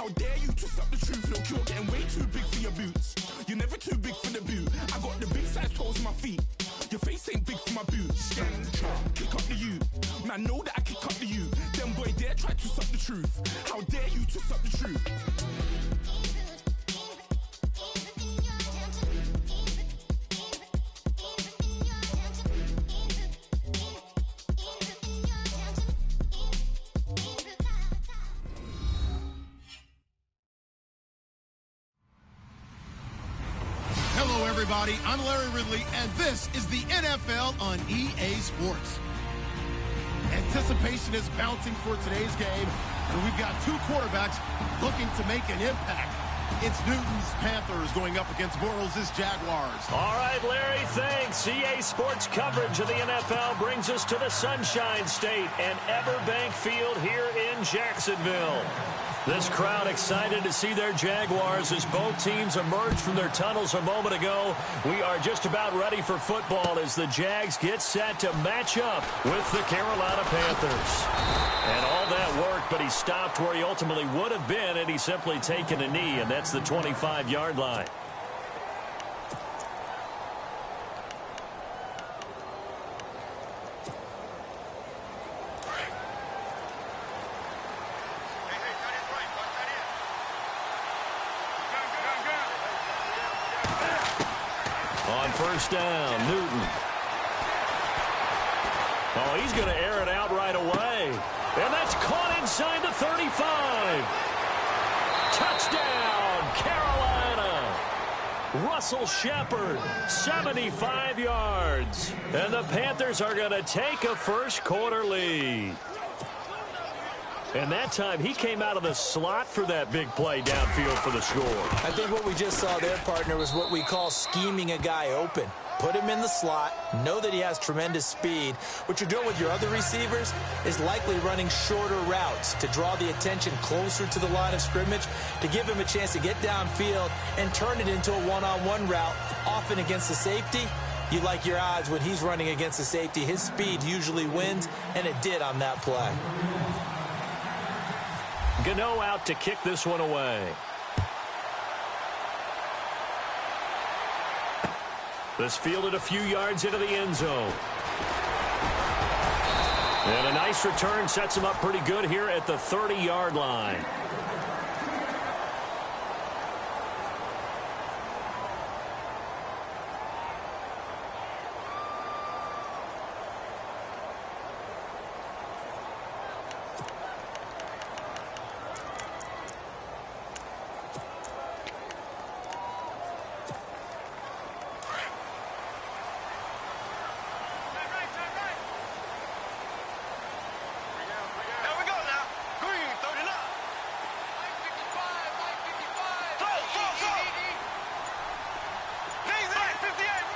How dare you twist up the truth? Look, you're getting way too big for your boots. You're never too big for the boot. I got the big size toes on my feet. Your face ain't big for my boots. Kick up the you. Man, know that I kick up the you. Them boy dare try to twist up the truth. How dare you twist up the truth? Hello, everybody. I'm Larry Ridley, and this is the NFL on EA Sports. Anticipation is mounting for today's game, and we've got two quarterbacks looking to make an impact. It's Newton's Panthers going up against Bortles' Jaguars. All right, Larry, thanks. EA Sports coverage of the NFL brings us to the Sunshine State and Everbank Field here in Jacksonville. This crowd excited to see their Jaguars as both teams emerged from their tunnels a moment ago. We are just about ready for football as the Jags get set to match up with the Carolina Panthers. And all that worked, but he stopped where he ultimately would have been had he simply taken a knee, and that's the 25-yard line. First down, Newton. Oh, he's going to air it out right away. And that's caught inside the 35. Touchdown, Carolina. Russell Shepard, 75 yards. And the Panthers are going to take a first-quarter lead. And that time, he came out of the slot for that big play downfield for the score. I think what we just saw there, partner, was what we call scheming a guy open. Put him in the slot, know that he has tremendous speed. What you're doing with your other receivers is likely running shorter routes to draw the attention closer to the line of scrimmage, to give him a chance to get downfield and turn it into a one-on-one route, often against the safety. You like your odds when he's running against the safety. His speed usually wins, and it did on that play. Gano out to kick this one away. This fielded a few yards into the end zone. And a nice return sets him up pretty good here at the 30-yard line.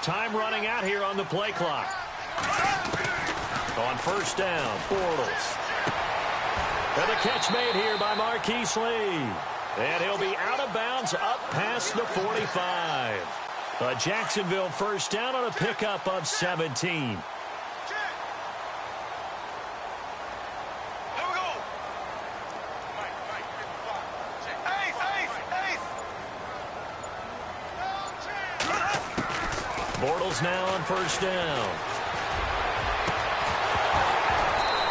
Time running out here on the play clock. On first down, Bortles. And the catch made here by Marquise Lee. And he'll be out of bounds up past the 45. A Jacksonville first down on a pickup of 17. Bortles now on first down.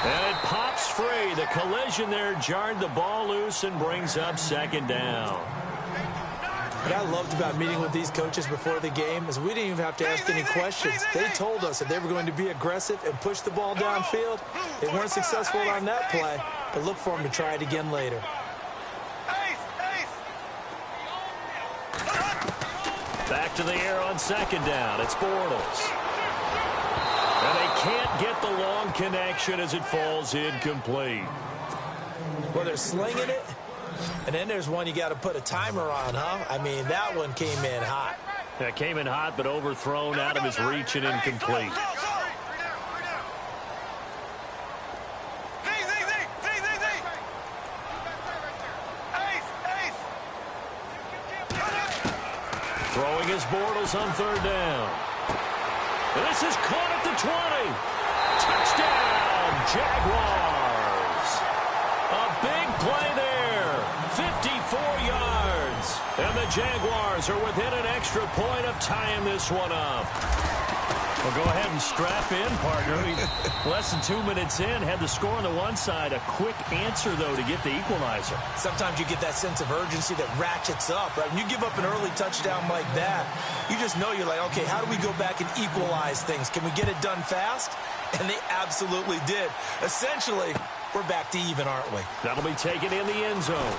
And it pops free. The collision there jarred the ball loose and brings up second down. What I loved about meeting with these coaches before the game is we didn't even have to ask any questions. They told us that they were going to be aggressive and push the ball downfield. They weren't successful on that play, but look for them to try it again later. Back to the air on second down. It's Bortles. And they can't get the long connection as it falls incomplete. Well, they're slinging it, and then there's one you got to put a timer on, huh? I mean, that one came in hot. That came in hot, but overthrown out of his reach and incomplete. Throwing his Bortles on third down. This is caught at the 20. Touchdown, Jaguars. A big play there. 54 yards. And the Jaguars are within an extra point of tying this one up. Well, go ahead and strap in, partner. Less than 2 minutes in, had the score on the one side. A quick answer, though, to get the equalizer. Sometimes you get that sense of urgency that ratchets up, right? When you give up an early touchdown like that, you just know you're like, okay, how do we go back and equalize things? Can we get it done fast? And they absolutely did. Essentially, we're back to even, aren't we? That'll be taken in the end zone.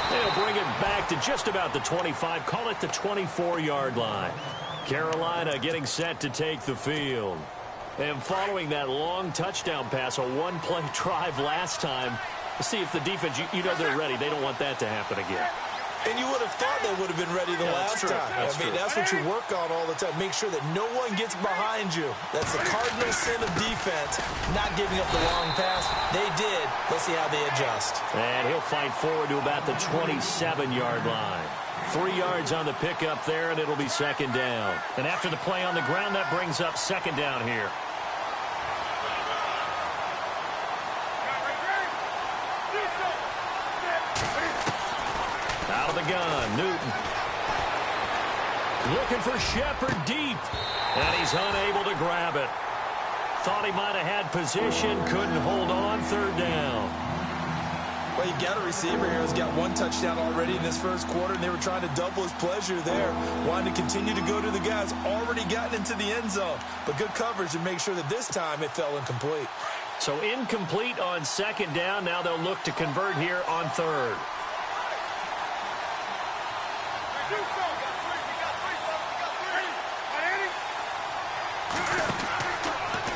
They'll bring it back to just about the 25. Call it the 24-yard line. Carolina getting set to take the field. And following that long touchdown pass, a one-play drive last time, see if the defense, you know they're ready. They don't want that to happen again. And you would have thought they would have been ready the last time. That's what you work on all the time. Make sure that no one gets behind you. That's the cardinal sin of defense, not giving up the long pass. They did. Let's see how they adjust. And he'll fight forward to about the 27-yard line. 3 yards on the pickup there, and it'll be second down. And after the play on the ground, that brings up second down here. Out of the gun, Newton. Looking for Shepard deep. And he's unable to grab it. Thought he might have had position, couldn't hold on, third down. Well, you got a receiver here who's got one touchdown already in this first quarter, and they were trying to double his pleasure there, wanting to continue to go to the guys already gotten into the end zone. But good coverage to make sure that this time it fell incomplete. So incomplete on second down. Now they'll look to convert here on third.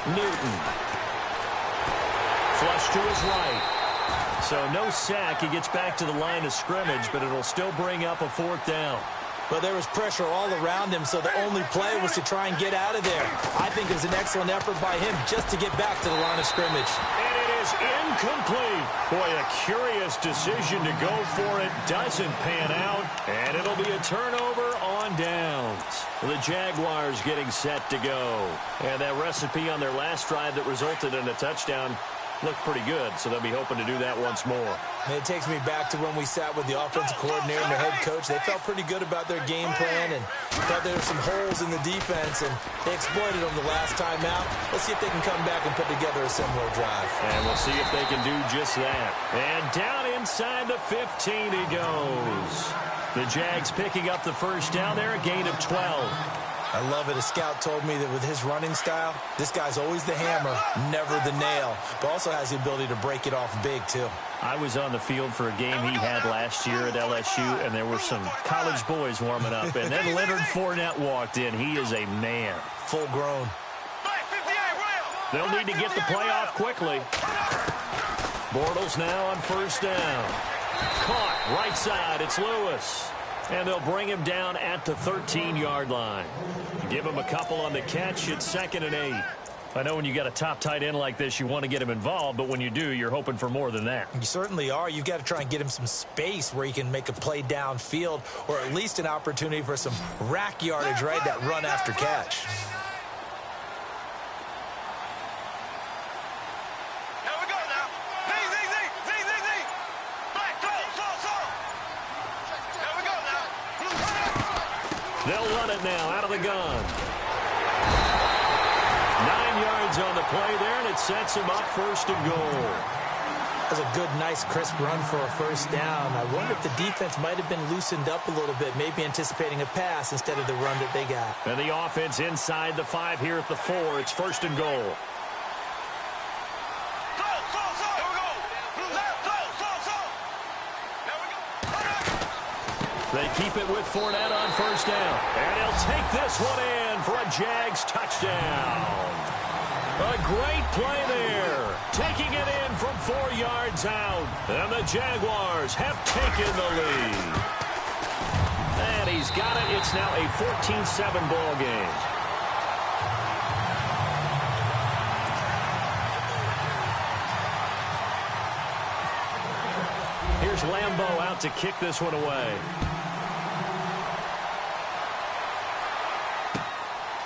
Newton. Flush to his right. So no sack. He gets back to the line of scrimmage, but it'll still bring up a fourth down. But there was pressure all around him, so the only play was to try and get out of there. I think it was an excellent effort by him just to get back to the line of scrimmage. And it is incomplete. Boy, a curious decision to go for it. Doesn't pan out, and it'll be a turnover on downs. The Jaguars getting set to go. And that recipe on their last drive that resulted in a touchdown looked pretty good, so they'll be hoping to do that once more. And it takes me back to when we sat with the offensive coordinator and the head coach. They felt pretty good about their game plan and thought there were some holes in the defense, and they exploited them the last time out. Let's see if they can come back and put together a similar drive. And we'll see if they can do just that. And down inside the 15 he goes. The Jags picking up the first down there, a gain of 12. I love it. A scout told me that with his running style, this guy's always the hammer, never the nail, but also has the ability to break it off big, too. I was on the field for a game he had last year at LSU, and there were some college boys warming up, and then Leonard Fournette walked in. He is a man. Full grown. They'll need to get the play off quickly. Bortles now on first down. Caught right side. It's Lewis. And they'll bring him down at the 13-yard line. Give him a couple on the catch. It's 2nd and 8. I know when you got a top tight end like this, you want to get him involved, but when you do, you're hoping for more than that. You certainly are. You've got to try and get him some space where he can make a play downfield, or at least an opportunity for some rack yardage, right? That run after catch. They'll run it now out of the gun. 9 yards on the play there, and it sets him up first and goal. That's a good, nice, crisp run for a first down. I wonder if the defense might have been loosened up a little bit, maybe anticipating a pass instead of the run that they got. And the offense inside the 5 here at the 4. It's first and goal. They keep it with Fournette on first down. And he'll take this one in for a Jags touchdown. A great play there. Taking it in from 4 yards out. And the Jaguars have taken the lead. And he's got it. It's now a 14-7 ball game. Here's Lambeau out to kick this one away.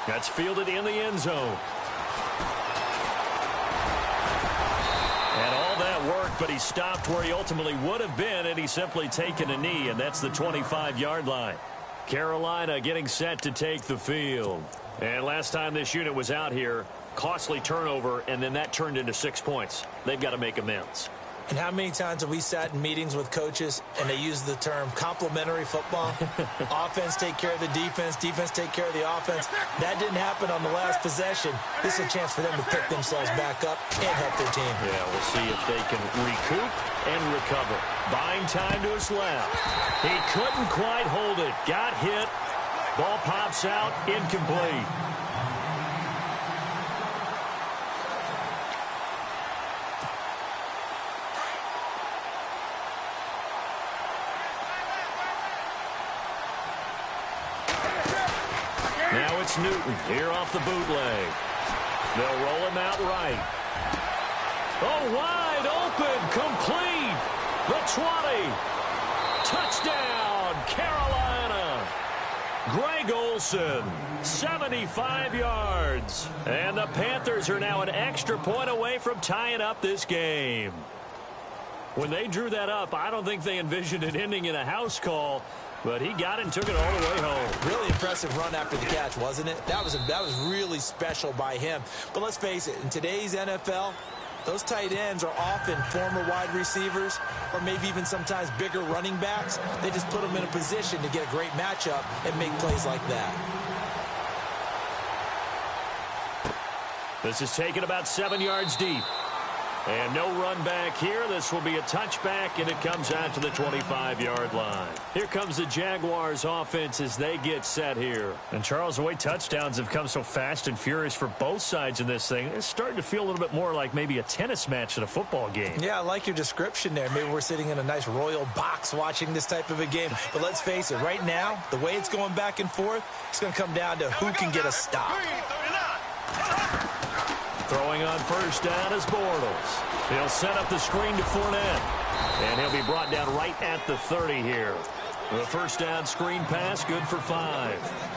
That's fielded in the end zone. And all that work but he stopped where he ultimately would have been, and he's simply taken a knee, and that's the 25-yard line. Carolina getting set to take the field. And last time this unit was out here, costly turnover, and then that turned into 6 points. They've got to make amends. And how many times have we sat in meetings with coaches and they use the term complementary football? Offense take care of the defense, defense take care of the offense. That didn't happen on the last possession. This is a chance for them to pick themselves back up and help their team. Yeah, we'll see if they can recoup and recover. Buying time to his left. He couldn't quite hold it. Got hit. Ball pops out, incomplete. Now it's Newton here off the bootleg. They'll roll him out right. Oh, wide open, complete. The 20. Touchdown, Carolina. Greg Olsen, 75 yards. And the Panthers are now an extra point away from tying up this game. When they drew that up, I don't think they envisioned it ending in a house call. But he got it and took it all the way home. Really impressive run after the catch, wasn't it? That was really special by him. But let's face it, in today's NFL, those tight ends are often former wide receivers or maybe even sometimes bigger running backs. They just put them in a position to get a great matchup and make plays like that. This is taken about 7 yards deep. And no run back here. This will be a touchback, and it comes out to the 25-yard line. Here comes the Jaguars offense as they get set here. And, Charles, the way touchdowns have come so fast and furious for both sides in this thing, it's starting to feel a little bit more like maybe a tennis match than a football game. Yeah, I like your description there. Maybe we're sitting in a nice royal box watching this type of a game. But let's face it, right now, the way it's going back and forth, it's going to come down to who can get a stop. Throwing on first down is Bortles. He'll set up the screen to Fournette. And he'll be brought down right at the 30 here. The first down screen pass, good for 5.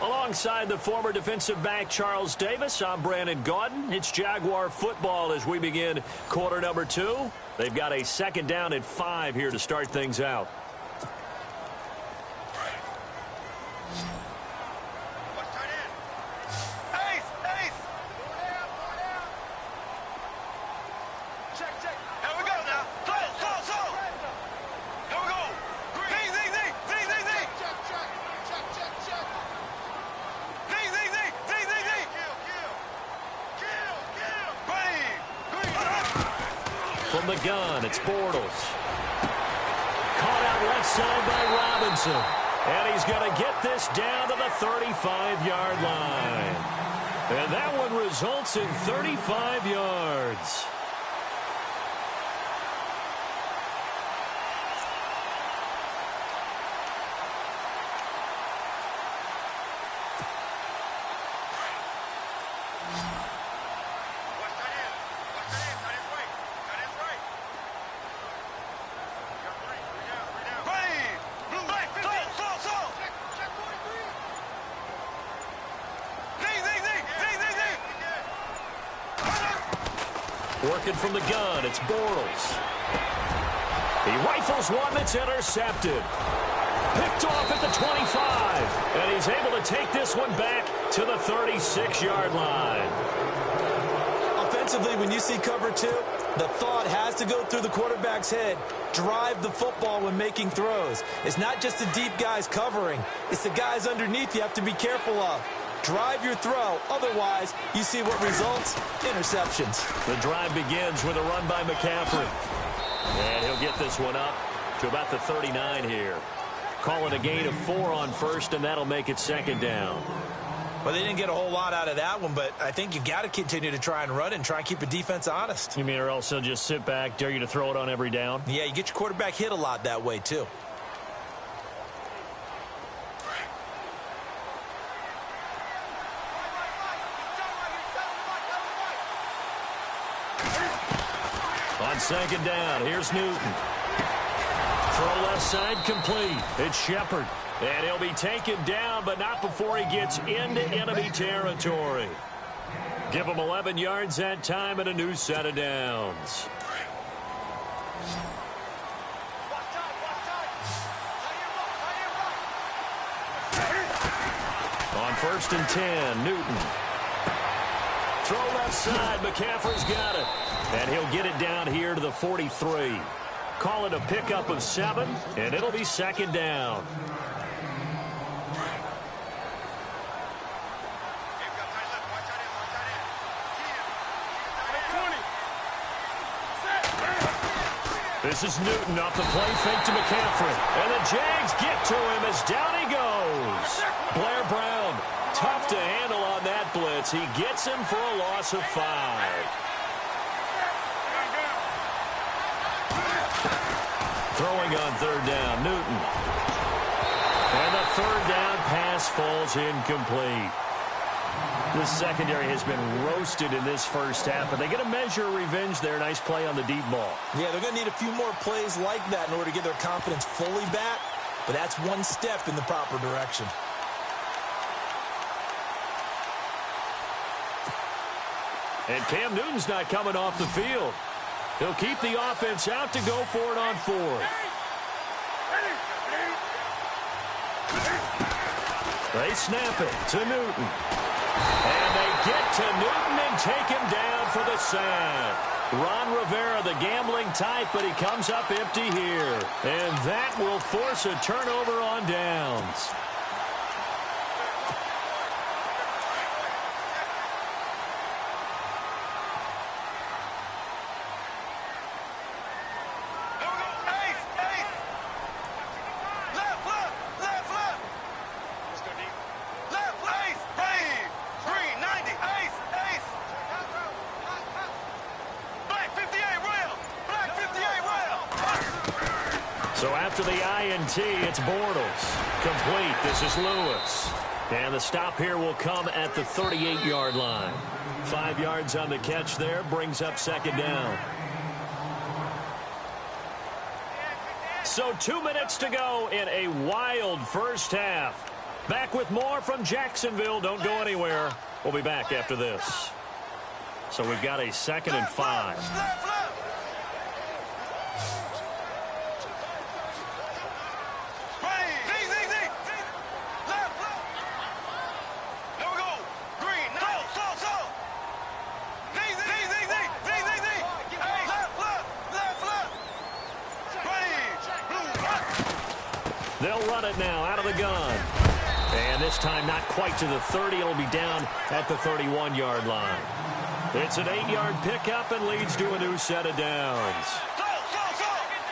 Alongside the former defensive back Charles Davis, I'm Brandon Gaudin. It's Jaguar football as we begin quarter number 2. They've got a second down at 5 here to start things out. From the gun, it's Bortles. Caught out left side by Robinson. And he's going to get this down to the 35-yard line. And that one results in 35 yards. Working from the gun, it's Bortles. He rifles one that's intercepted. Picked off at the 25. And he's able to take this one back to the 36-yard line. Offensively, when you see cover 2, the thought has to go through the quarterback's head. Drive the football when making throws. It's not just the deep guys covering. It's the guys underneath you have to be careful of. Drive your throw. Otherwise, you see what results? Interceptions. The drive begins with a run by McCaffrey. And he'll get this one up to about the 39 here. Calling a gain of 4 on first, and that'll make it second down. Well, they didn't get a whole lot out of that one, but I think you got to continue to try and run and try and keep the defense honest. You mean, or else they'll just sit back, dare you to throw it on every down? Yeah, you get your quarterback hit a lot that way, too. On second down, here's Newton. Throw left side complete. It's Shepard. And he'll be taken down, but not before he gets into enemy territory. Give him 11 yards that time and a new set of downs. On 1st and 10, Newton. Throw left side, McCaffrey's got it. And he'll get it down here to the 43. Call it a pickup of 7, and it'll be second down. This is Newton off the play fake to McCaffrey. And the Jags get to him as down he goes. Blair Brown, tough to handle on that blitz. He gets him for a loss of 5. Throwing on 3rd down, Newton. And the 3rd down pass falls incomplete. The secondary has been roasted in this first half, but they get a measure of revenge there. Nice play on the deep ball. Yeah, they're going to need a few more plays like that in order to get their confidence fully back, but that's one step in the proper direction. And Cam Newton's not coming off the field. He'll keep the offense out to go for it on 4th. They snap it to Newton. And they get to Newton and take him down for the sack. Ron Rivera, the gambling type, but he comes up empty here. And that will force a turnover on downs. So after the INT, it's Bortles. Complete. This is Lewis. And the stop here will come at the 38-yard line. 5 yards on the catch there. Brings up second down. So 2 minutes to go in a wild first half. Back with more from Jacksonville. Don't go anywhere. We'll be back after this. So we've got a 2nd and 5. They'll run it now out of the gun. And this time not quite to the 30. It'll be down at the 31-yard line. It's an 8-yard pickup and leads to a new set of downs.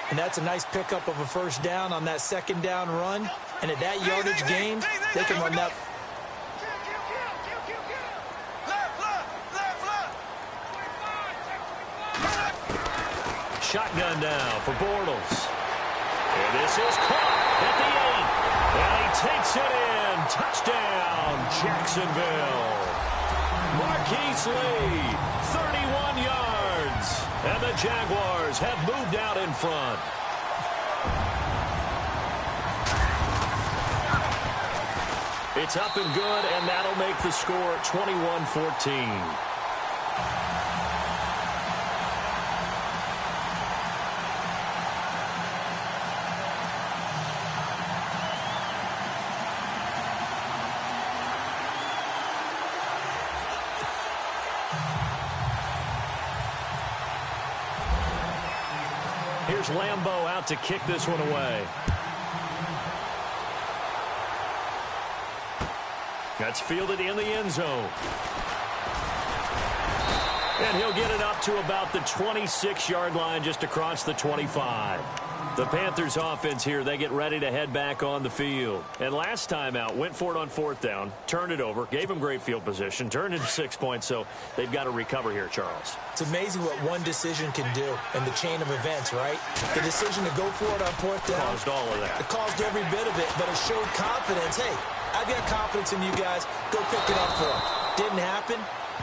And that's a nice pickup of a first down on that second down run. And at that yardage gain, they can run that. Shotgun now for Bortles. And this is caught at the 8. And he takes it in. Touchdown, Jacksonville. Marquise Lee, 31 yards. And the Jaguars have moved out in front. It's up and good, and that'll make the score 21-14. Here's Lambeau out to kick this one away. That's fielded in the end zone. And he'll get it up to about the 26-yard line, just across the 25. The Panthers offense here, they get ready to head back on the field. And last time out, went for it on 4th down, turned it over, gave them great field position, turned into 6 points, so they've got to recover here, Charles. It's amazing what one decision can do in the chain of events, right? The decision to go for it on 4th down. Caused all of that. It caused every bit of it, but it showed confidence. Hey, I've got confidence in you guys. Go pick it up for them. Didn't happen.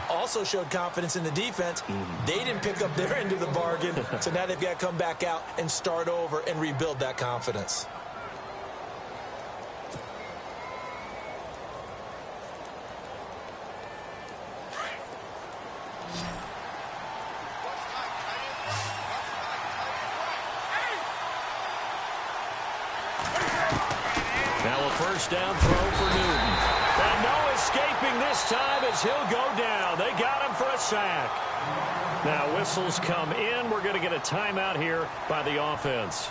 also showed confidence in the defense. They didn't pick up their end of the bargain, so now they've got to come back out and start over and rebuild that confidence. Now a first down throw for Newton. And no escaping this time as he'll go down. They got him for a sack. Now whistles come in. We're going to get a timeout here by the offense,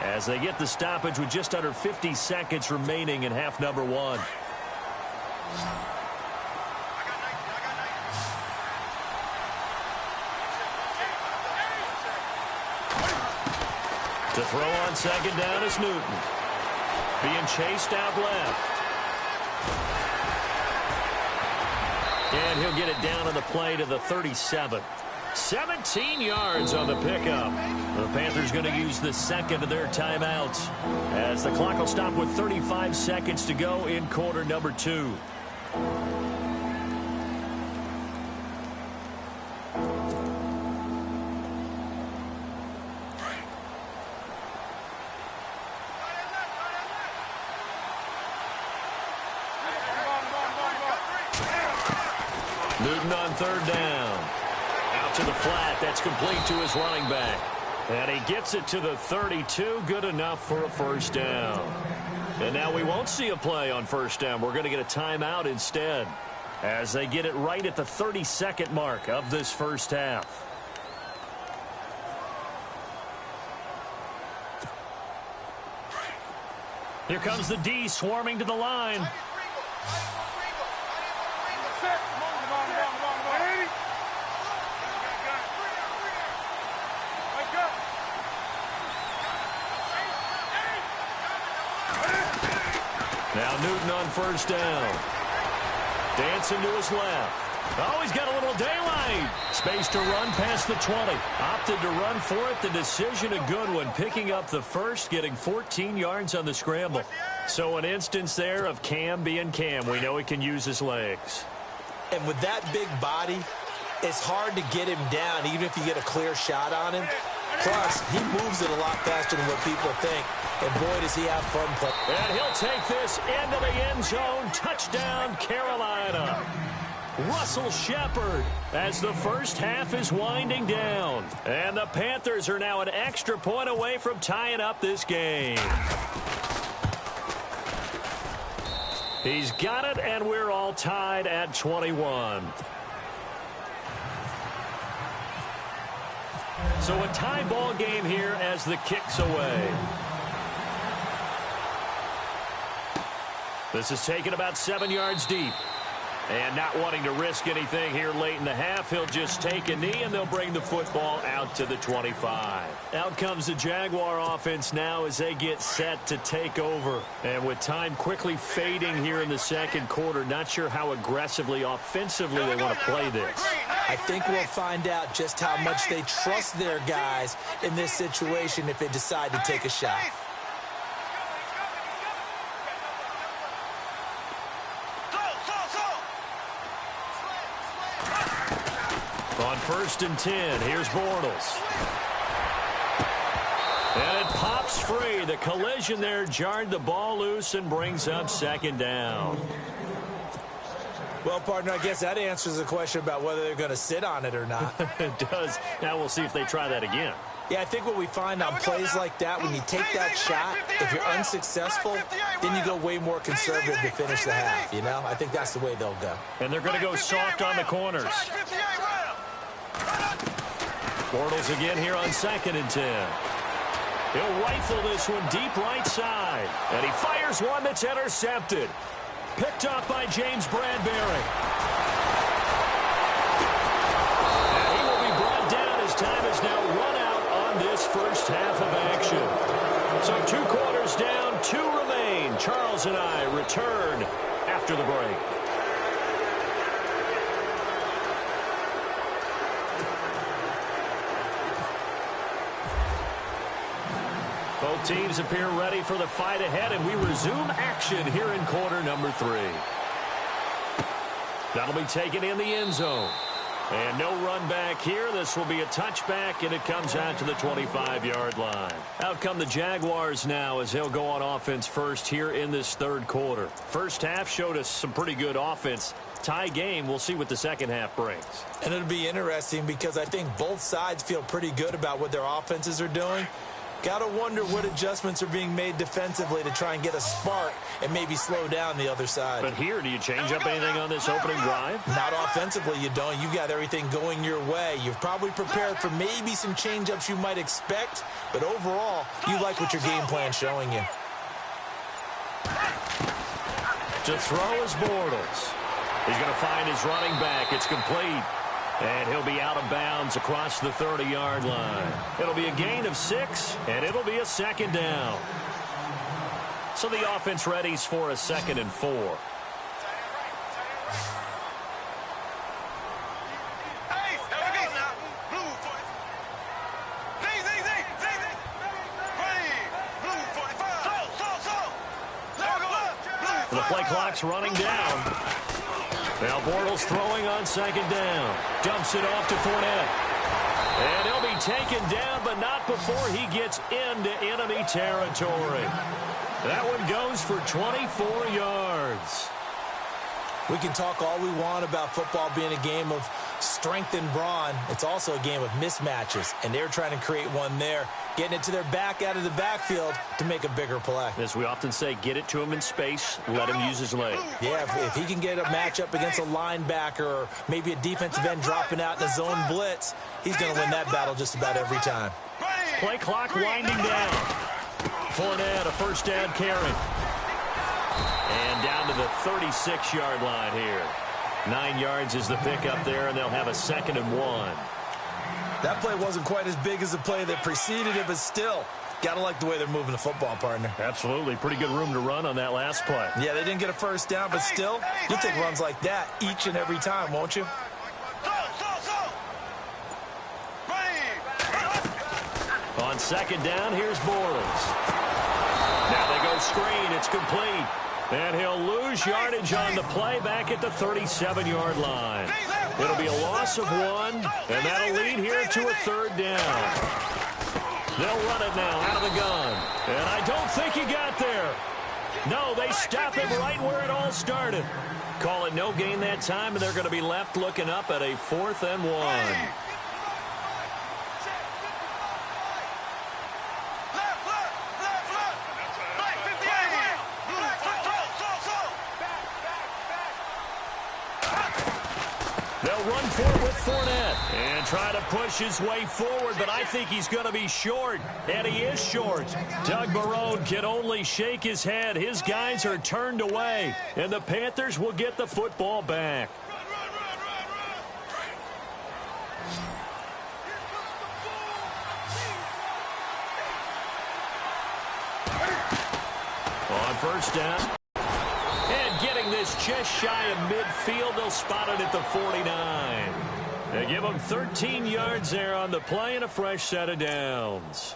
as they get the stoppage with just under 50 seconds remaining in half number one. To throw on second down is Newton. Being chased out left. And he'll get it down on the play to the 37. 17 yards on the pickup. The Panthers going to use the second of their timeouts, as the clock will stop with 35 seconds to go in quarter number 2. Newton on third down. Out to the flat. That's complete to his running back. And he gets it to the 32. Good enough for a first down. And now we won't see a play on first down. We're going to get a timeout instead, as they get it right at the 32nd mark of this first half. Here comes the D swarming to the line. Now Newton on first down. Dancing to his left. Oh, he's got a little daylight. Space to run past the 20. Opted to run for it. The decision a good one. Picking up the first, getting 14 yards on the scramble. So an instance there of Cam being Cam. We know he can use his legs. And with that big body, it's hard to get him down, even if you get a clear shot on him. Plus, he moves it a lot faster than what people think. And boy, does he have fun playing. And he'll take this into the end zone. Touchdown, Carolina. Russell Shepard, as the first half is winding down. And the Panthers are now an extra point away from tying up this game. He's got it, and we're all tied at 21. So a tie ball game here as the kick's away. This is taken about 7 yards deep. And not wanting to risk anything here late in the half, he'll just take a knee, and they'll bring the football out to the 25. Out comes the Jaguar offense now as they get set to take over. And with time quickly fading here in the second quarter, not sure how aggressively, offensively they want to play this. I think we'll find out just how much they trust their guys in this situation if they decide to take a shot. On 1st and 10, here's Bortles. And it pops free. The collision there jarred the ball loose and brings up second down. Well, partner, I guess that answers the question about whether they're going to sit on it or not. It does. Now we'll see if they try that again. Yeah, I think what we find on plays like that, when you take that shot, if you're unsuccessful, then you go way more conservative to finish the half, you know? I think that's the way they'll go. And they're going to go soft on the corners. Bortles again here on 2nd and 10. He'll rifle this one deep right side. And he fires one that's intercepted. Picked up by James Bradbury. And he will be brought down as time is now run out on this first half of action. So 2 quarters down, 2 remain. Charles and I return after the break. Both teams appear ready for the fight ahead, and we resume action here in quarter number 3. That'll be taken in the end zone. And no run back here. This will be a touchback, and it comes out to the 25-yard line. Out come the Jaguars now as he'll go on offense first here in this third quarter. First half showed us some pretty good offense. Tie game. We'll see what the second half brings. And it'll be interesting because I think both sides feel pretty good about what their offenses are doing. Got to wonder what adjustments are being made defensively to try and get a spark and maybe slow down the other side. But here, do you change up anything on this opening drive? Not offensively, you don't. You've got everything going your way. You've probably prepared for maybe some change-ups you might expect, but overall, you like what your game plan's showing you. To throw is Bortles. He's going to find his running back. It's complete. And he'll be out of bounds across the 30-yard line. It'll be a gain of 6, and it'll be a second down. So the offense readies for a 2nd and 4. The play clock's running down. Now Bortles throwing on 2nd down. Dumps it off to Fournette. And he'll be taken down, but not before he gets into enemy territory. That one goes for 24 yards. We can talk all we want about football being a game of strength and brawn. It's also a game of mismatches, and they're trying to create one there, getting it to their back out of the backfield to make a bigger play. As we often say, get it to him in space, let him use his leg. Yeah, if he can get a matchup against a linebacker or maybe a defensive end dropping out in a zone blitz, he's going to win that battle just about every time. Play clock winding down. Fournette, a first down carry. And down to the 36-yard line here. 9 yards is the pickup there, and they'll have a 2nd and 1. That play wasn't quite as big as the play that preceded it, but still, got to like the way they're moving the football, partner. Absolutely. Pretty good room to run on that last play. Yeah, they didn't get a first down, but still, you'll take runs like that each and every time, won't you? On 2nd down, here's Bortles. Now they go screen. It's complete. And he'll lose yardage on the play back at the 37-yard line. It'll be a loss of 1, and that'll lead here to a 3rd down. They'll run it now out of the gun. And I don't think he got there. No, they stop him right where it all started. Call it no gain that time, and they're going to be left looking up at a 4th and 1. They'll run for it with Fournette and try to push his way forward, but I think he's going to be short, and he is short. Doug Marrone can only shake his head. His guys are turned away, and the Panthers will get the football back. On first down. Just shy of midfield. They'll spot it at the 49. They give them 13 yards there on the play and a fresh set of downs.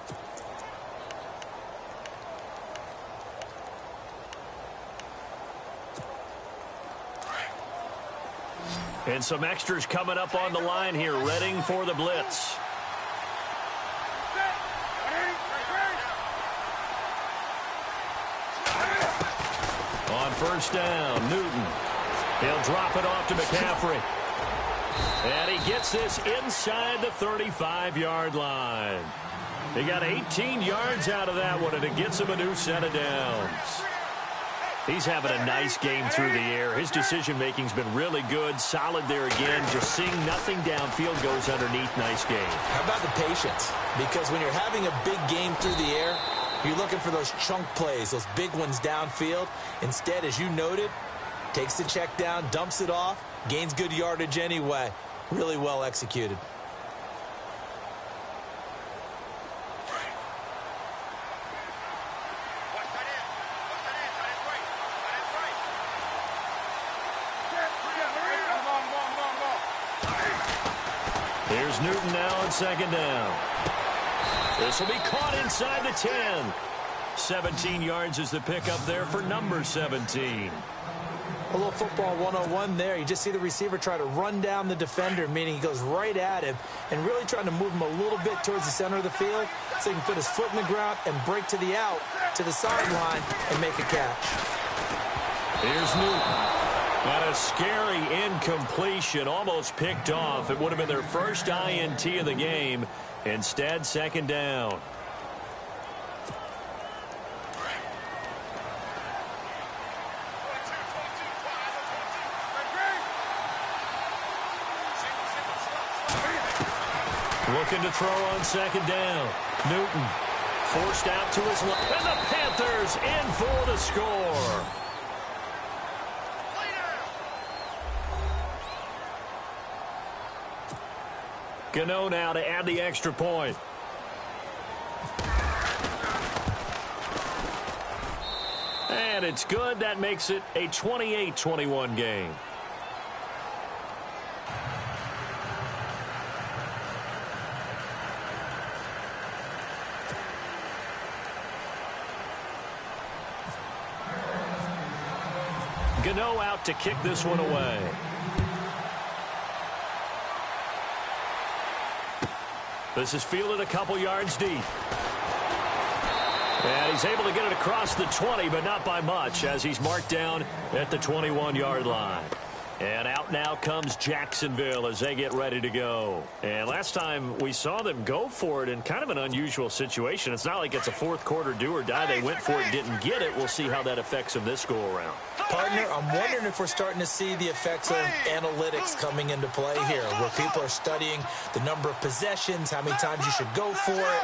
And some extras coming up on the line here, readying for the blitz. On first down, Newton. He'll drop it off to McCaffrey. And he gets this inside the 35-yard line. He got 18 yards out of that one, and it gets him a new set of downs. He's having a nice game through the air. His decision-making's been really good. Solid there again. Just seeing nothing downfield goes underneath. Nice game. How about the patience? Because when you're having a big game through the air, you're looking for those chunk plays, those big ones downfield. Instead, as you noted, takes the check down, dumps it off, gains good yardage anyway. Really well executed. Here's Newton now on second down. This will be caught inside the 10. 17 yards is the pickup there for number 17. A little football 101 there. You just see the receiver try to run down the defender, meaning he goes right at him and really trying to move him a little bit towards the center of the field so he can put his foot in the ground and break to the out, to the sideline, and make a catch. Here's Newton. And a scary incompletion, almost picked off. It would have been their first INT of the game. Instead, second down. Looking to throw on second down. Newton forced out to his left. And the Panthers in for the score. Gano now to add the extra point. And it's good. That makes it a 28-21 game. Gano out to kick this one away. This is fielded a couple yards deep. And he's able to get it across the 20, but not by much, as he's marked down at the 21-yard line. And out now comes Jacksonville as they get ready to go. And last time we saw them go for it in kind of an unusual situation. It's not like it's a fourth quarter do or die. They went for it, didn't get it. We'll see how that affects them this go-around. Partner, I'm wondering if we're starting to see the effects of analytics coming into play here, where people are studying the number of possessions, how many times you should go for it,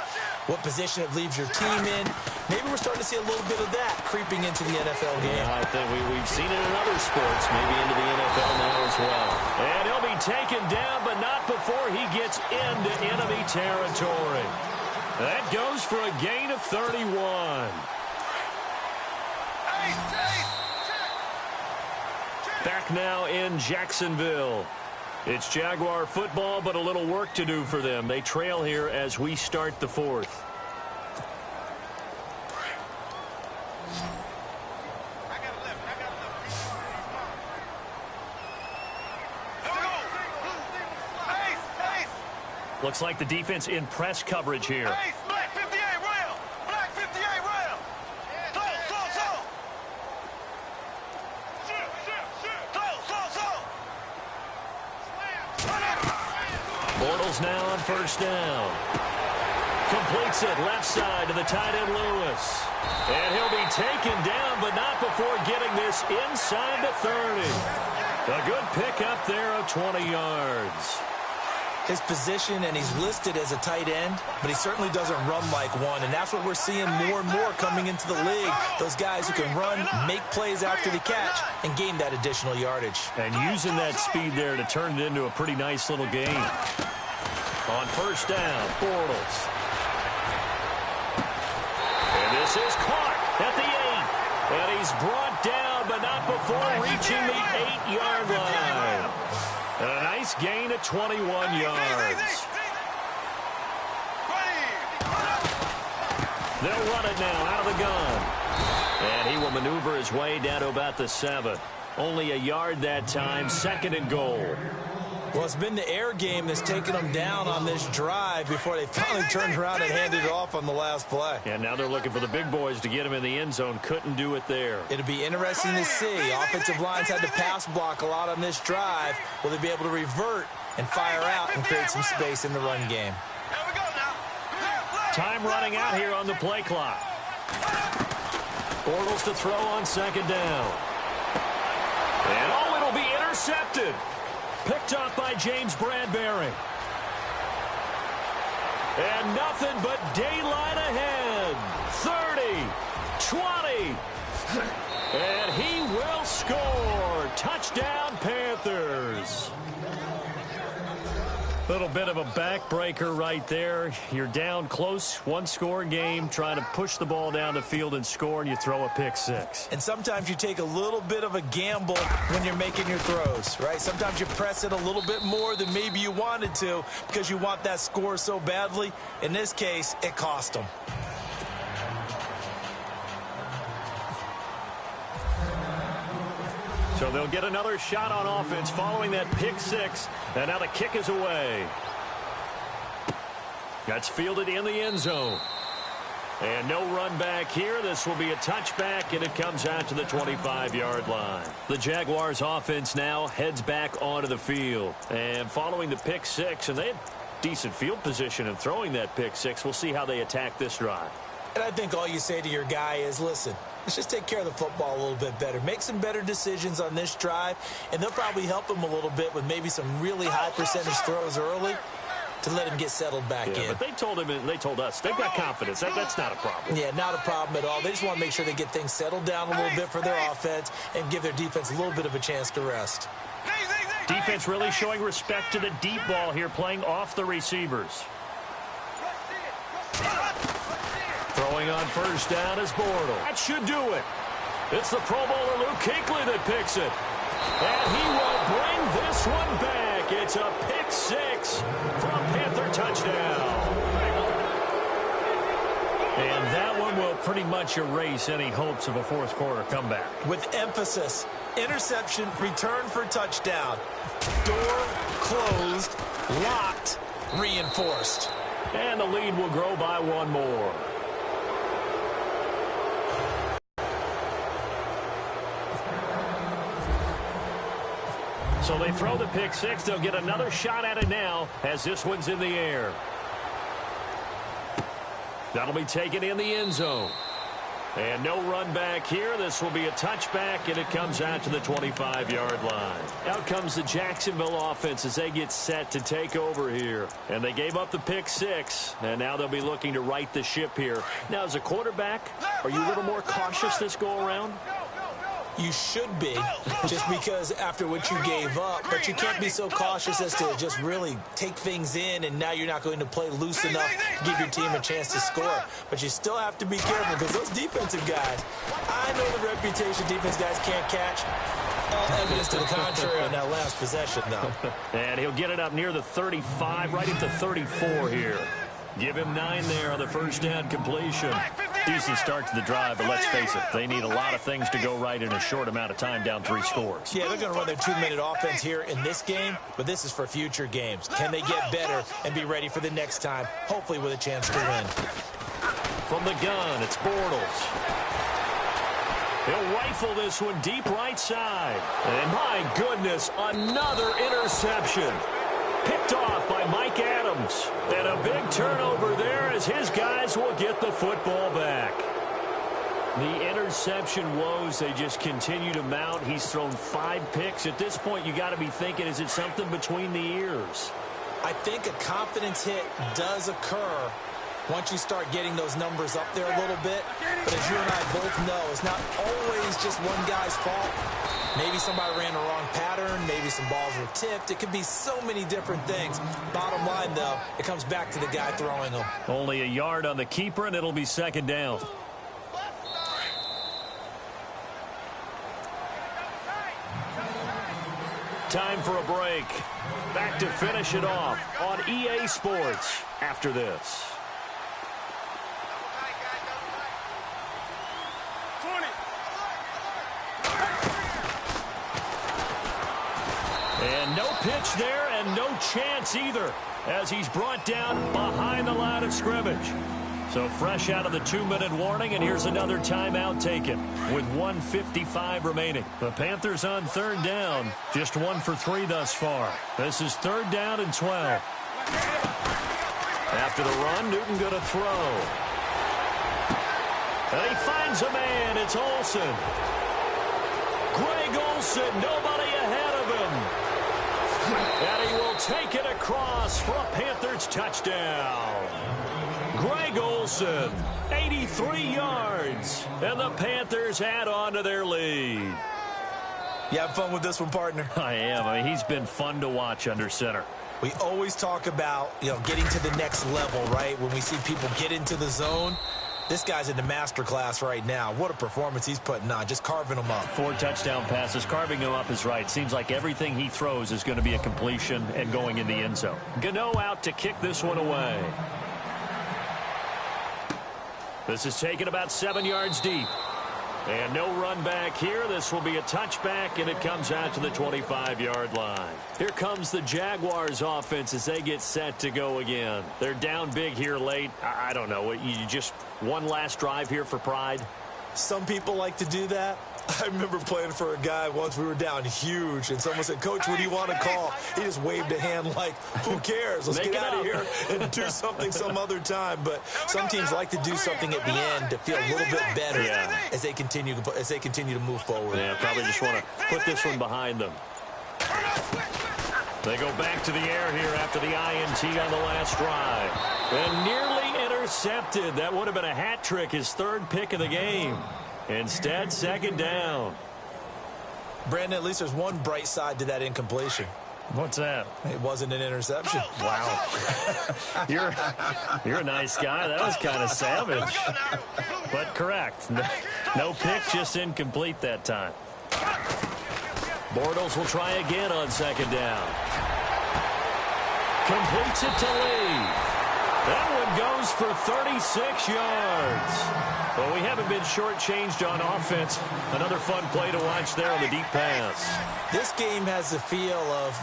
what position it leaves your team in. Maybe we're starting to see a little bit of that creeping into the NFL game. Yeah, I think we've seen it in other sports, maybe into the NFL now as well. And he'll be taken down, but not before he gets into enemy territory. That goes for a gain of 31. Back now in Jacksonville. It's Jaguar football, but a little work to do for them. They trail here as we start the fourth. Looks like the defense in press coverage here. Now on first down. Completes it left side to the tight end Lewis. And he'll be taken down, but not before getting this inside the 30. A good pickup there of 20 yards. His position, and he's listed as a tight end, but he certainly doesn't run like one, and that's what we're seeing more and more coming into the league. Those guys who can run, make plays after the catch, and gain that additional yardage. And using that speed there to turn it into a pretty nice little game. On first down, Bortles. And this is caught at the 8. And he's brought down, but not before reaching the 8-yard line. And a nice gain of 21 yards. They'll run it now out of the gun. And he will maneuver his way down to about the 7. Only a yard that time, second and goal. Well, it's been the air game that's taken them down on this drive before they finally turned around and handed it off on the last play. And now they're looking for the big boys to get him in the end zone. Couldn't do it there. It'll be interesting to see. Offensive lines had to pass block a lot on this drive. Will they be able to revert and fire out and create some space in the run game? Time running out here on the play clock. Bortles to throw on second down. And oh, it'll be intercepted. Picked off by James Bradbury. And nothing but daylight ahead. 30, 20. And he will score. Touchdown, Panthers. Little bit of a backbreaker right there. You're down close, one-score game, trying to push the ball down the field and score, and you throw a pick six. And sometimes you take a little bit of a gamble when you're making your throws, right? Sometimes you press it a little bit more than maybe you wanted to because you want that score so badly. In this case, it cost them. So they'll get another shot on offense following that pick six. And now the kick is away. That's fielded in the end zone. And no run back here. This will be a touchback, and it comes out to the 25-yard line. The Jaguars offense now heads back onto the field. And following the pick six, and they had decent field position in throwing that pick six. We'll see how they attack this drive. And I think all you say to your guy is, listen, let's just take care of the football a little bit better. Make some better decisions on this drive, and they'll probably help him a little bit with maybe some really high percentage throws early to let him get settled back in. But they told him, and they told us, they've got confidence. That's not a problem. Yeah, not a problem at all. They just want to make sure they get things settled down a little bit for their offense and give their defense a little bit of a chance to rest. Defense really showing respect to the deep ball here, playing off the receivers. Throwing on first down is Bortles. That should do it. It's the Pro Bowler Luke Kuechly that picks it. And he will bring this one back. It's a pick six for a Panther touchdown. And that one will pretty much erase any hopes of a fourth quarter comeback. With emphasis, interception, return for touchdown. Door closed, locked, reinforced. And the lead will grow by one more. So they throw the pick six. They'll get another shot at it now as this one's in the air. That'll be taken in the end zone. And no run back here. This will be a touchback, and it comes out to the 25-yard line. Out comes the Jacksonville offense as they get set to take over here. And they gave up the pick six, and now they'll be looking to right the ship here. Now, as a quarterback, are you a little more cautious this go-around? You should be, just because after what you gave up, but you can't be so cautious as to just really take things in, and now you're not going to play loose enough to give your team a chance to score. But you still have to be careful because those defensive guys, I know the reputation defense guys can't catch. All evidence to the contrary on that last possession, though. And he'll get it up near the 35, right at the 34 here. Give him 9 there on the first down completion. Decent start to the drive, but let's face it, they need a lot of things to go right in a short amount of time, down 3 scores. Yeah, they're going to run their 2-minute offense here in this game, but this is for future games. Can they get better and be ready for the next time, hopefully with a chance to win? From the gun, it's Bortles. He'll rifle this one deep right side. And my goodness, another interception. Picked off by Mike Adams. And a big turnover there as his guys will get the football back. The interception woes, they just continue to mount. He's thrown 5 picks. At this point, you got to be thinking, is it something between the ears? I think a confidence hit does occur once you start getting those numbers up there a little bit. But as you and I both know, it's not always just one guy's fault. Maybe somebody ran the wrong pattern. Maybe some balls were tipped. It could be so many different things. Bottom line, though, it comes back to the guy throwing them. Only a yard on the keeper, and it'll be second down. Time for a break. Back to finish it off on EA Sports after this. And no pitch there and no chance either as he's brought down behind the line of scrimmage. So fresh out of the 2-minute warning, and here's another timeout taken with 1:55 remaining. The Panthers on third down, just 1 for 3 thus far. This is 3rd down and 12. After the run, Newton going to throw. And he finds a man. It's Olsen. Greg Olsen, nobody ahead of him. And he will take it across for a Panthers touchdown. Greg Olsen, 83 yards. And the Panthers add on to their lead. You having fun with this one, partner? I am. I mean, he's been fun to watch under center. We always talk about, getting to the next level, right? When we see people get into the zone. This guy's in the master class right now. What a performance he's putting on, just carving them up. 4 touchdown passes. Carving him up is right. Seems like everything he throws is going to be a completion and going in the end zone. Gano out to kick this one away. This is taken about 7 yards deep. And no run back here. This will be a touchback, and it comes out to the 25-yard line. Here comes the Jaguars offense as they get set to go again. They're down big here late. I don't know. You just one last drive here for pride? Some people like to do that. I remember playing for a guy once. We were down huge, and someone said, "Coach, what do you want to call?" He just waved a hand like, who cares? Let's get out of here and do something some other time. But some teams like to do something at the end to feel a little bit better as they continue to move forward. Yeah, probably just want to put this one behind them. They go back to the air here after the INT on the last drive. And nearly intercepted. That would have been a hat trick, his third pick of the game. Instead, second down. Brandon, at least there's one bright side to that incompletion. What's that? It wasn't an interception. Wow. You're a nice guy. That was kind of savage. But correct. No pick, just incomplete that time. Bortles will try again on second down. Completes it to Lee. That one goes for 36 yards. Well, we haven't been shortchanged on offense. Another fun play to watch there on the deep pass. This game has the feel of,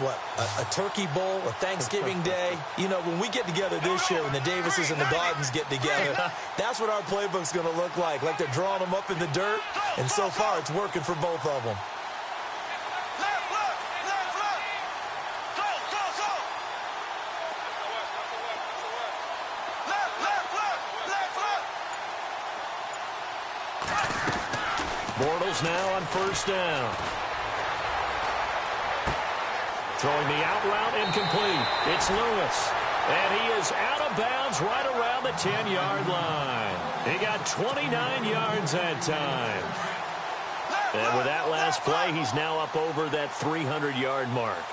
a turkey bowl, a Thanksgiving day. You know, when we get together this year, when the Davises and the Gardens get together, that's what our playbook's going to look like they're drawing them up in the dirt. And so far, it's working for both of them. Bortles now on first down. Throwing the out route incomplete. It's Lewis. And he is out of bounds right around the 10-yard line. He got 29 yards that time. And with that last play, he's now up over that 300-yard mark.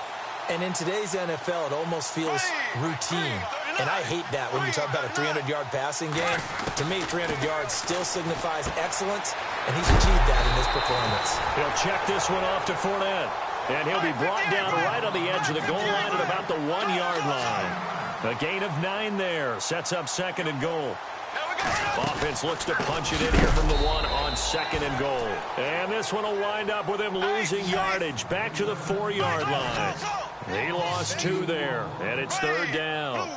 And in today's NFL, it almost feels routine. And I hate that when you talk about a 300-yard passing game. To me, 300 yards still signifies excellence, and he's achieved that in this performance. He'll check this one off to Fournette. And he'll be brought down right on the edge of the goal line at about the 1-yard line. A gain of 9 there. Sets up second and goal. Offense looks to punch it in here from the 1 on second and goal. And this one will wind up with him losing yardage back to the 4-yard line. He lost 2 there, and it's third down.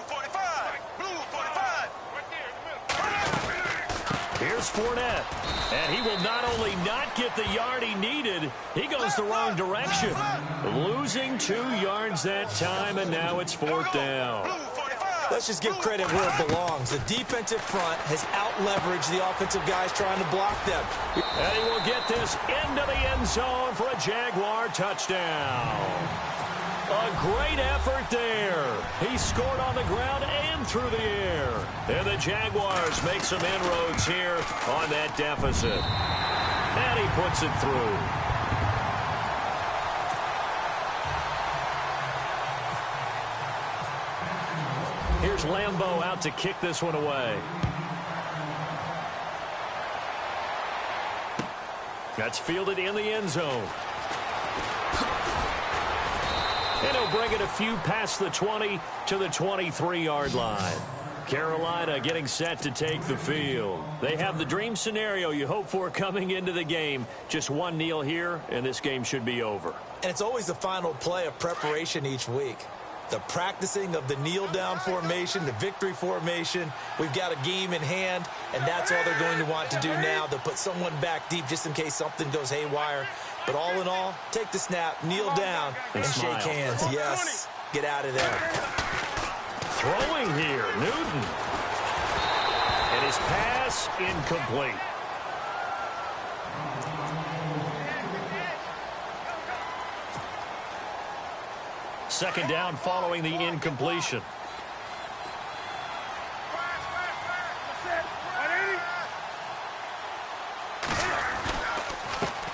Here's Fournette, and he will not only not get the yard he needed, he goes the wrong direction. Losing 2 yards that time, and now it's fourth down. Let's just give credit where it belongs. The defensive front has out-leveraged the offensive guys trying to block them. And he will get this into the end zone for a Jaguar touchdown. A great effort there. He scored on the ground and through the air. And the Jaguars make some inroads here on that deficit. And he puts it through. Here's Lambeau out to kick this one away. That's fielded in the end zone. And he'll bring it a few past the 20 to the 23-yard line. Carolina getting set to take the field. They have the dream scenario you hope for coming into the game. Just one kneel here, and this game should be over. And it's always the final play of preparation each week. The practicing of the kneel-down formation, the victory formation. We've got a game in hand, and that's all they're going to want to do now. They'll put someone back deep just in case something goes haywire. But all in all, take the snap, kneel down, and shake hands. Yes, get out of there. Throwing here, Newton. And his pass incomplete. Second down following the incompletion.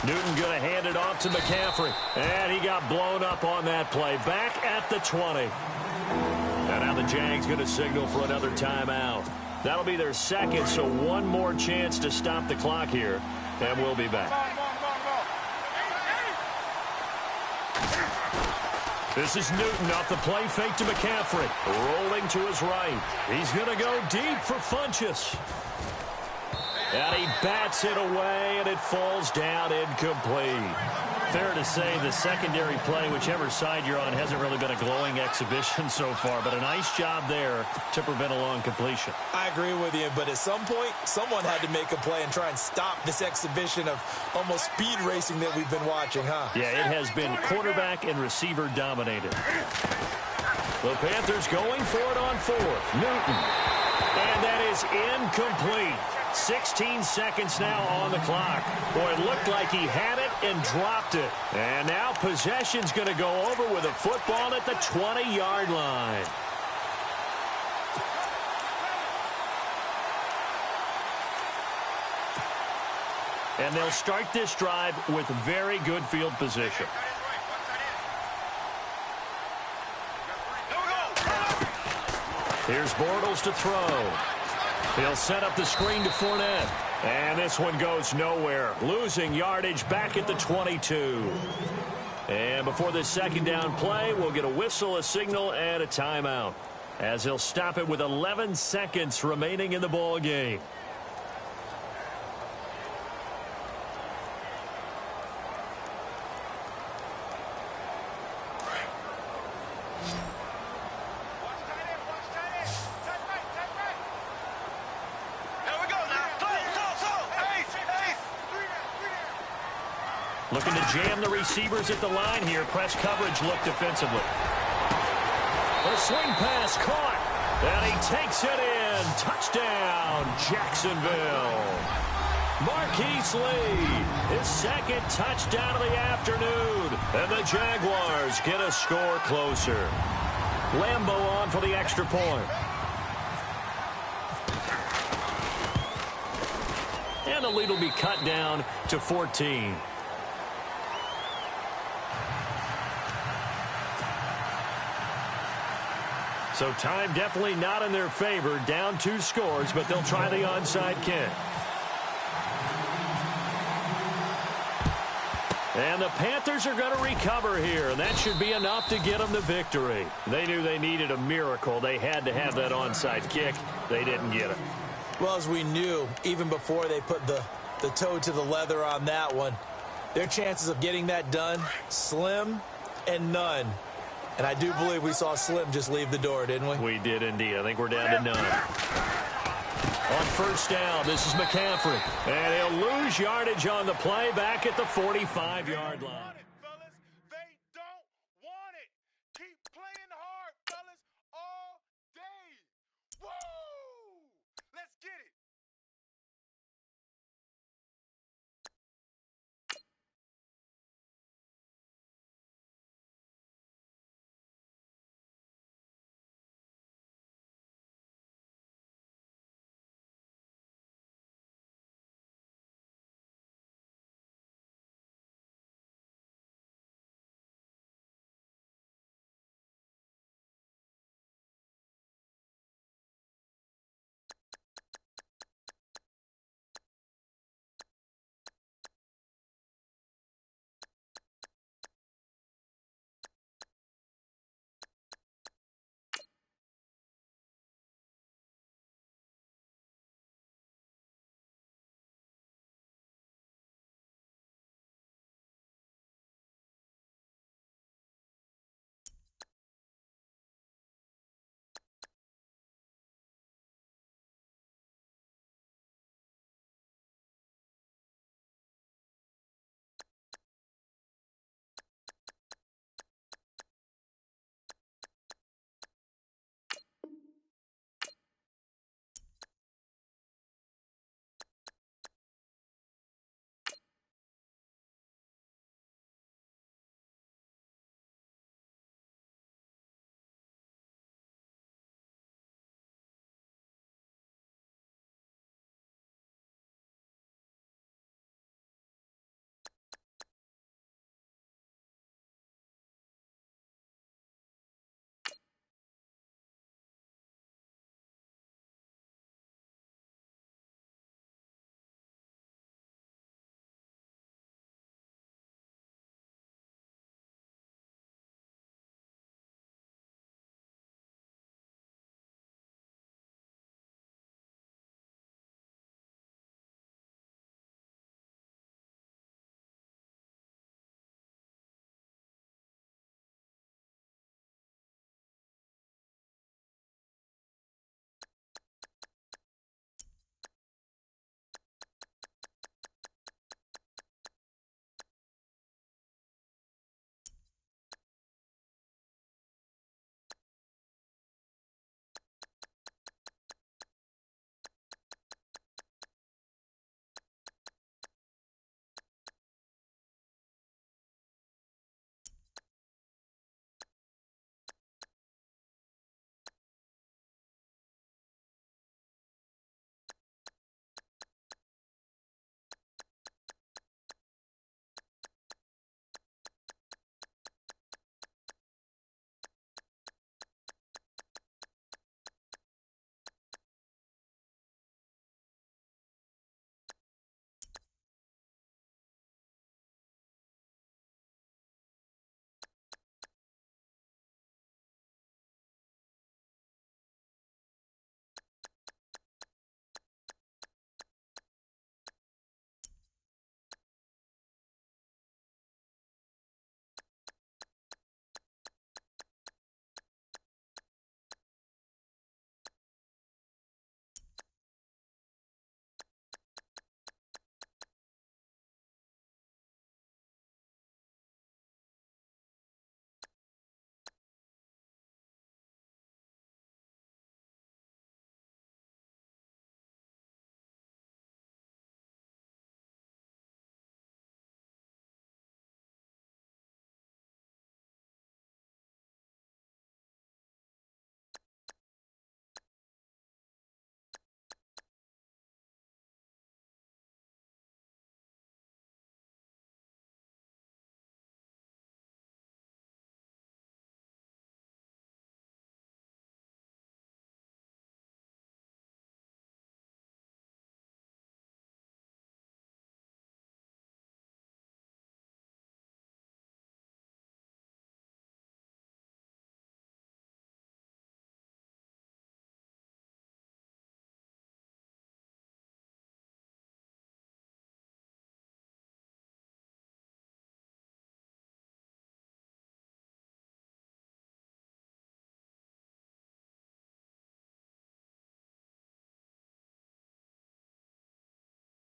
Newton going to hand it off to McCaffrey. And he got blown up on that play. Back at the 20. And now the Jags going to signal for another timeout. That'll be their second, so one more chance to stop the clock here. And we'll be back. This is Newton off the play fake to McCaffrey. Rolling to his right. He's going to go deep for Funchess. And he bats it away, and it falls down incomplete. Fair to say the secondary play, whichever side you're on, hasn't really been a glowing exhibition so far, but a nice job there to prevent a long completion. I agree with you, but at some point, someone had to make a play and try and stop this exhibition of almost speed racing that we've been watching, huh? Yeah, it has been quarterback and receiver dominated. The Panthers going for it on fourth. Newton. And that is incomplete. 16 seconds now on the clock. Boy, it looked like he had it and dropped it. And now possession's going to go over with a football at the 20-yard line. And they'll start this drive with very good field position. Here's Bortles to throw. He'll set up the screen to Fournette. And this one goes nowhere. Losing yardage back at the 22. And before this second down play, we'll get a whistle, a signal, and a timeout, as he'll stop it with 11 seconds remaining in the ball game. Looking to jam the receivers at the line here. Press coverage look defensively. A swing pass caught. And he takes it in. Touchdown, Jacksonville. Marquise Lee, his second touchdown of the afternoon. And the Jaguars get a score closer. Lambeau on for the extra point. And the lead will be cut down to 14. So time definitely not in their favor. Down 2 scores, but they'll try the onside kick. And the Panthers are going to recover here, and that should be enough to get them the victory. They knew they needed a miracle. They had to have that onside kick. They didn't get it. Well, as we knew, even before they put the toe to the leather on that one, their chances of getting that done, slim and none. And I do believe we saw Slim just leave the door, didn't we? We did indeed. I think we're down to none. On first down, this is McCaffrey. And he'll lose yardage on the play back at the 45-yard line.